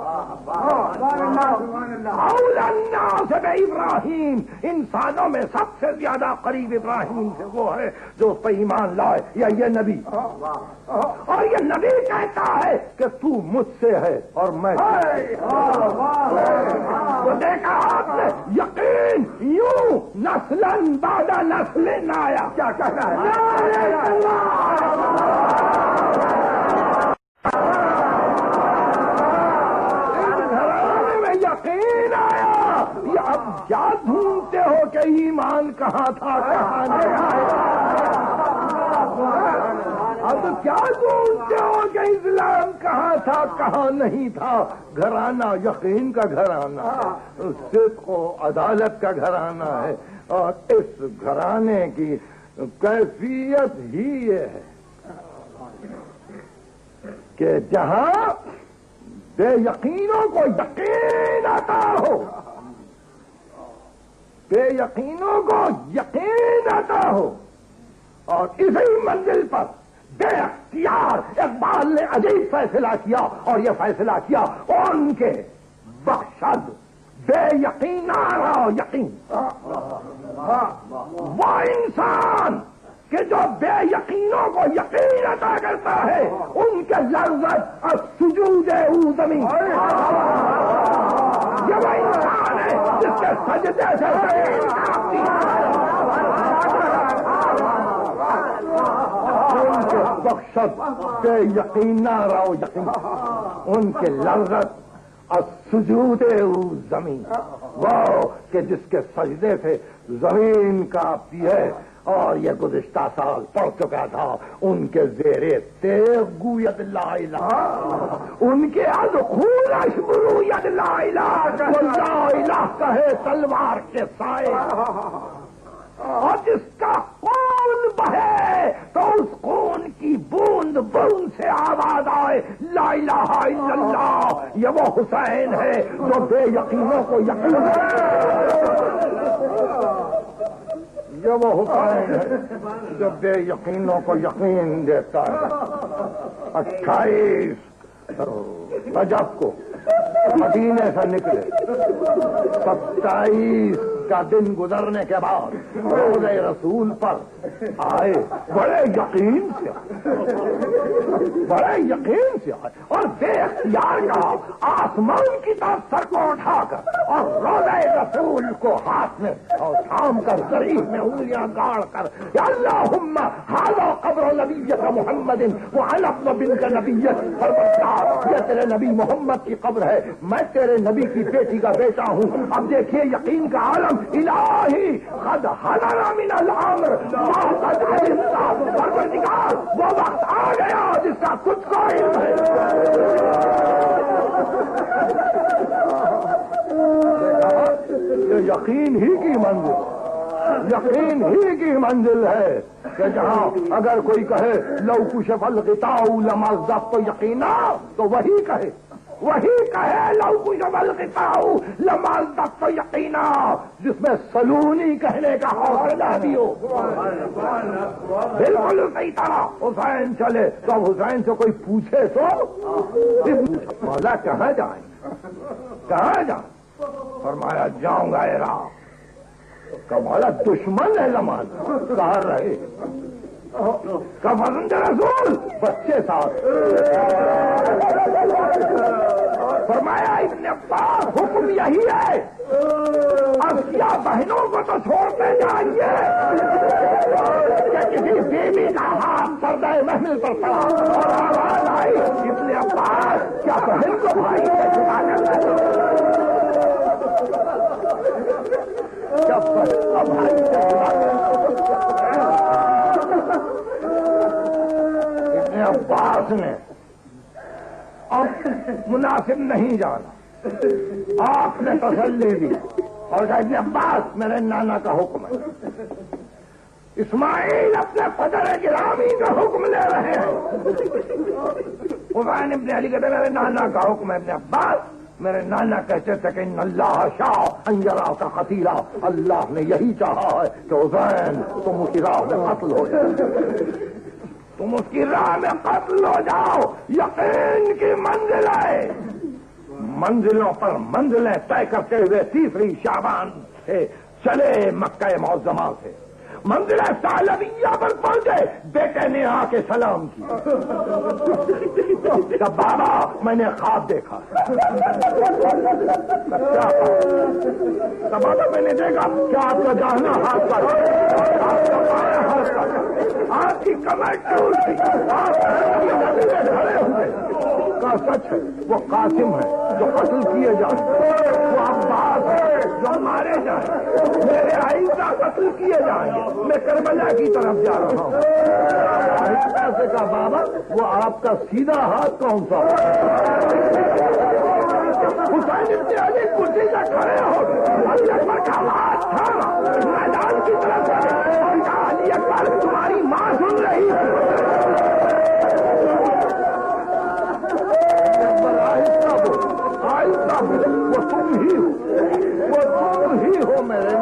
اولی الناس بابراہیم، انسانوں میں سب سے زیادہ قریب ابراہیم سے وہ ہے جو اس پر ایمان لائے، یا یہ نبی۔ اور یہ نبی کہتا ہے کہ تو مجھ سے ہے اور میں تو دیکھا آپ نے یقین یوں نسلن بعد نسل آیا، کیا کہنا ہے؟ گھرانے میں یقین آیا، یہ اب کیا ڈھونڈتے ہو کہ ایمان کہاں تھا کہاں نہیں آیا؟ اب کیا ڈھونڈتے ہو کہ اسلام کہاں تھا کہاں نہیں تھا؟ گھرانہ یقین کا گھرانہ، صدق و عدالت کا گھرانہ ہے، اور اس گھرانے کی کیفیت ہی یہ ہے کہ جہاں بے یقینوں کو یقین آتا ہو، بے یقینوں کو یقین آتا ہو، اور اسی منزل پر بے اختیار اقبال نے عجیب فیصلہ کیا، اور یہ فیصلہ کیا ان کے بخشد بے یقین آ رہا یقین، وہ انسان کہ جو بے یقینوں کو یقین عطا کرتا ہے ان کے لرزش السجود او زمین، یہ وہ انسان ہے جس کے سجدے سے زمین کانپتی ہے. ان کے بخشت بے یقین نہ رہو یقین، ان کے لذت السجود زمین، وہ کہ جس کے سجدے سے زمین کانپتی ہے. اور یہ گزشتہ سال پڑھ چکا تھا ان کے زیر تیغ گوید لا الہ، ان کے از خون اشبرو ید لا الہ، وہ لا الہ کہے تلوار کے سائے. اور جس کا خون بہے تو اس خون کی بوند بوند سے آواز آئے لا الہ الا اللہ. یہ وہ حسین ہے جو بے یقینوں کو یقین یہ وہ حسین ہے جو بے یقینوں کو یقین دیتا ہے. 28 رجب کو مدینے سے نکلے، 27 کا دن گزرنے کے بعد روضہ رسول پر آئے. بڑے یقین سے آئے اور بے اختیار کہا آسمان کی طرف سر کو اٹھا کر اور روضہ رسول کو ہاتھ میں اور تھام کر ضریح میں انگلیاں گاڑ کر یا اللہم ھذا قبر نبیک محمد وعلی ابن بنت نبیک، فرمایا یہ تیرے نبی محمد کی قبر ہے، میں تیرے نبی کی بیٹی کا بیٹا ہوں. اب دیکھیے یقین کا عالم. الہی قد حضر من الامر ما قد علمت، پروردگار وہ وقت آ گیا جس کا کچھ کو علم ہے. یہ یقین ہی کی منزل ہے کہ جہاں اگر کوئی کہے لو کشف الغطاء لمزق تو یقینا، تو وہی کہے لو کشف الغطاء لمزق تو یقینا، جس میں سلونی کہنے کا حوصلہ بھی ہو. بالکل صحیح طرح حسین چلے تو اب حسین سے کوئی پوچھے تو مولا کہاں جائیں؟ فرمایا جاؤں گا عراق. کمالا دشمن ہے لمان کہاں رہے کا فرزند رسول بچے ساتھ. فرمایا ابن عباس حکم یہی ہے اسیا بہنوں کو تو چھوڑتے جائیے کہ کسی بیوی کا ہاتھ پردہ محمل پر پڑا اور آواز آئی ابن عباس کیا بہن کو بھائی سے چھپا کر ابن عباس نے اب مناسب نہیں جانا، آپ نے تسلی دی اور کہا ابن عباس میرے نانا کا حکم ہے. اسماعیل اپنے فجر گرامی کا حکم لے رہے ہیں. حسین ابن علی کہتے میرے نانا کا حکم ہے. ابن عباس میرے نانا کہتے تھے کہ ان اللہ شاء ان یراک قتیلا، اللہ نے یہی چاہا ہے کہ حسین تم اس کی راہ میں قتل ہو جاؤ، تم اس کی راہ میں قتل ہو جاؤ. یقین کی منزل ہے، منزلوں پر منزلیں طے کرتے ہوئے 3 شعبان سے چلے مکہ معظمہ سے منزل ثعلبیہ پر پہنچے. بیٹے نے آ کے سلام کیا کہ بابا میں نے خواب دیکھا. بابا میں نے دیکھا کہ آپ کا داہنا ہاتھ پر، آپ کا بایاں ہاتھ پر، آپ کی کمر ٹوٹ گئی، آپ کھڑے ہوئے. کا سچ ہے وہ قاسم ہے جو قتل کیے جائیں، وہ عباس ہے جو مارے جائیں، میرے عیسیٰ قتل کیے جائیں گے، میں کربلا کی طرف جا رہا ہوں. سے کہا بابا وہ آپ کا سیدھا ہاتھ کون سا؟ حسین ابن علی کرسی سے کھڑے ہو علی اکبر کا ہاتھ تھا میدان کی طرف اور کہا علی اکبر تمہاری ماں سن رہی ہے. وہ تم ہی ہو میرے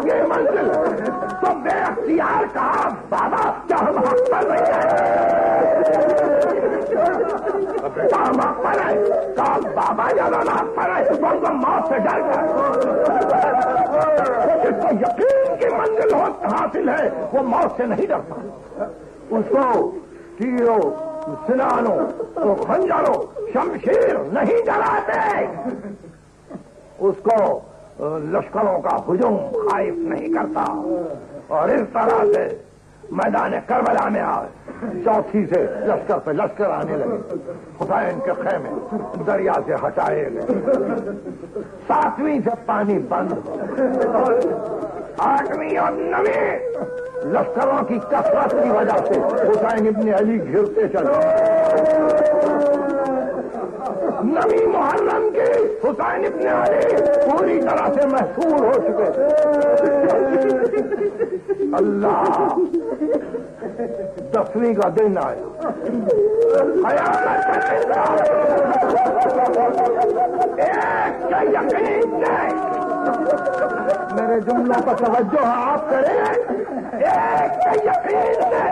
یہ منزل. تو بے اختیار کہا بابا کیا ہم حق پر نہیں ہم حق پر ہے؟ کہا بابا جب ہم حق پر ہے تو موت سے ڈر کر جس کو یقین کی منزل حاصل ہے وہ موت سے نہیں ڈرتا. اس کو تیروں سنانوں تو خنجروں شمشیر نہیں جلاتے، اس کو لشکروں کا ہجوم خائف نہیں کرتا. اور اس طرح سے میدان کربلا میں آئے، چوتھی سے لشکر پہ لشکر آنے لگے. حسین کے خیمے دریا سے ہٹائے گئے، ساتویں سے پانی بند ہو، آٹھویں اور نویں لشکروں کی کثرت کی وجہ سے حسین ابن علی گھرتے چلے. نویں محرم کے حسین ابن علی پوری طرح سے محصور ہو چکے. اللہ 10ویں کا دن آیا، ایک کا یقین نہیں، میرے جملوں پر توجہ آپ کریں. ایک کا یقین ہے،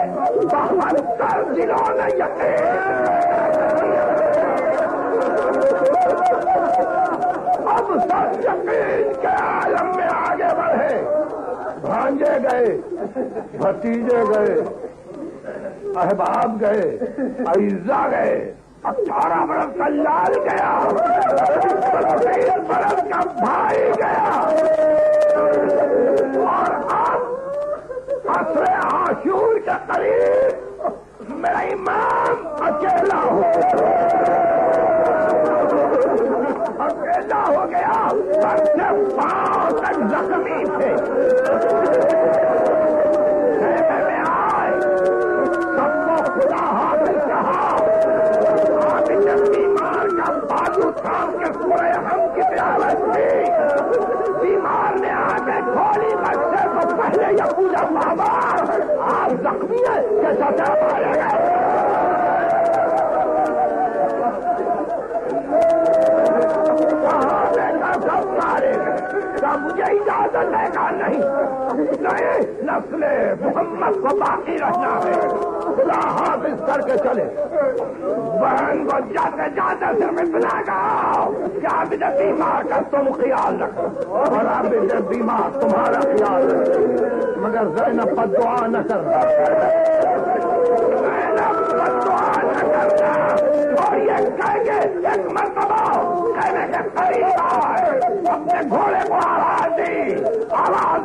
بہتر دنوں میں یقین. اب سب یقین کے عالم میں آگے بڑھے. بھانجے گئے، بھتیجے گئے، احباب گئے، اعزا گئے. 18 برس کا لال گیا، 30 برس کا بھائی گیا، اور اب عصر عاشور کے قریب میرا امام اکیلا ہو گیا. سر سے پاؤں تک زخمی تھے. خیمے میں آئے، سب کو خدا حافظ کہا. آپ جب بیمار کا بازو تھام کے سورہ ہم کی تلاوت کی، بیمار نے آ کے کھولی بچے تو پہلے یہ پوچھا، بابا آپ زخمی ہیں کیسا مارے گئے؟ مجھے اجازت ہے کہ نہیں، نسل محمد کو باقی رہنا ہے. خدا حافظ کر کے چلے. بہن کو جاتے جاتے صرف اتنا کہا کہ آپ جب بیمار کا تم خیال رکھو اور آپ جب بیمار تمہارا خیال رکھو، مگر زینب پر دعا نہ کرنا، زینب پر دعا نہ کرنا. اور یہ کہہ کے ایک مرتبہ کہنے کے قریب آئے، اپنے گھوڑے کو آواز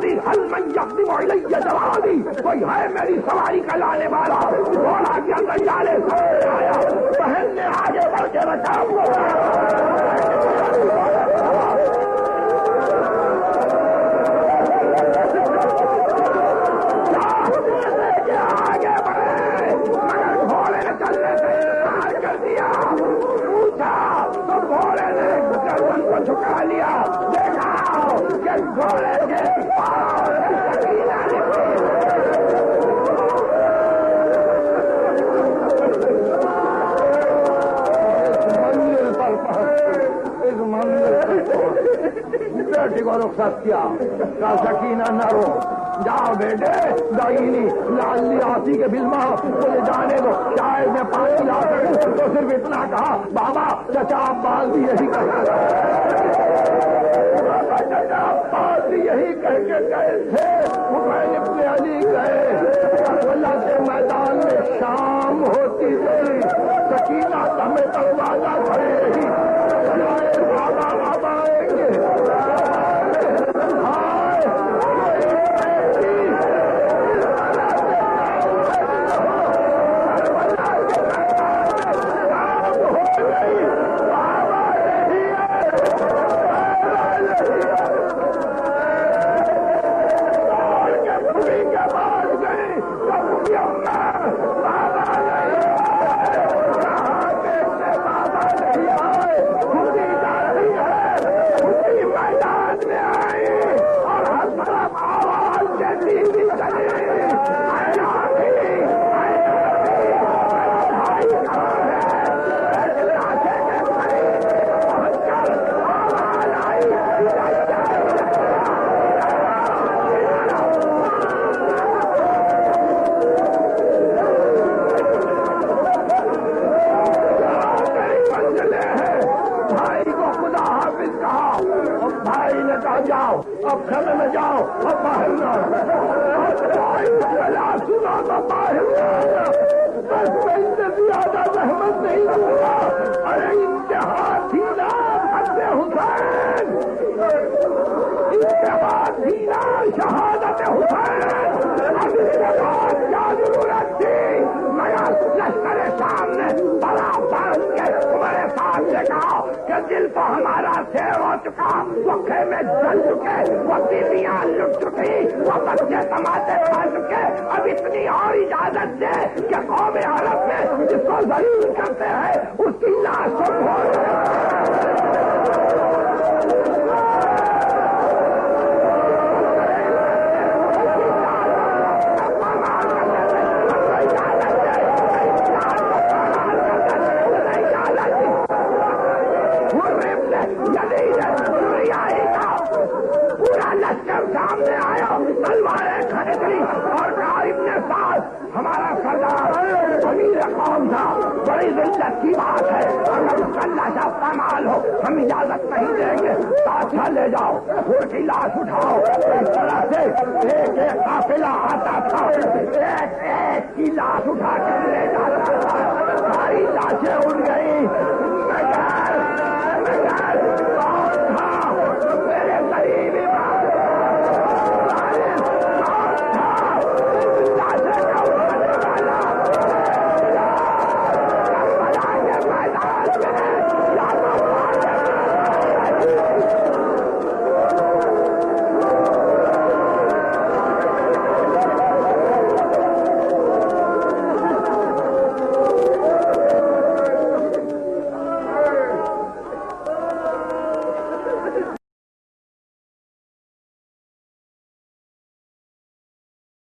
دی حلمن یقدم علیہ جوادی، کوئی ہے میری سواری کا لانے والا. گھوڑا کے اندر جالے سامنے آیا، بہن نے آگے بڑھ کے رکھا. آگے بڑھے مگر گھوڑے نے چلنے سے انکار کر دیا. پوچھا تو گھوڑے نے گردن کو جھکا لیا. دیکھا کہ گھوڑے کے پاؤں بیٹی کو رخصت کیا. سکینہ نہ رو، جاؤ بیٹے. دائنی لالی آتی کے بلما مجھے جانے دو، شاید میں پانی لا سکوں. تو صرف اتنا کہا، بابا چچا عباس بھی یہی کہا، چچا عباس بھی یہی کہہ کے گئے تھے. حسین ابن علی گئے، کربلا کے میدان میں شام ہوتی گئی. سکینہ ہمیں دروازہ کھڑے رہی، بابا بابا آئیں گے. اب خیمے میں جاؤ، اب باہر نہ سنا تو باہر نہ، بس میں سے زیادہ زیادہ زحمت نہیں دوں گا. ارے انتہا سینا حد حسین، انتہا سینا شہادت حسین. اب اس کے بعد کیا ضرورت تھی؟ میں لشکر سامنے بڑا باندھ کے تمہارے ساتھ سے کہا کہ دل تو ہمارا سیر ہو چکا، وہ خیمے جل چکے، وہ بیویاں لٹ چکی، وہ بچے تماچے کھا چکے. اب اتنی اور اجازت دے کہ قوم عرب میں جس کو ذلیل کرتے ہیں اس کی لاش کو پورا لشکر سامنے آیا، تلواریں کھڑی اور غالب نے ساتھ ہمارا سردار امیر قوم تھا. بڑی عزت کی بات ہے، اگر اس کا لاشا پامال ہو ہم اجازت نہیں دیں گے. تاچھا لے جاؤ، پھر کی لاش اٹھاؤ. اس طرح سے ایک ایک قافلہ آتا تھا، ایک ایک کی لاش اٹھا کے لے جاتا تھا. ساری لاشیں اڑ گئی.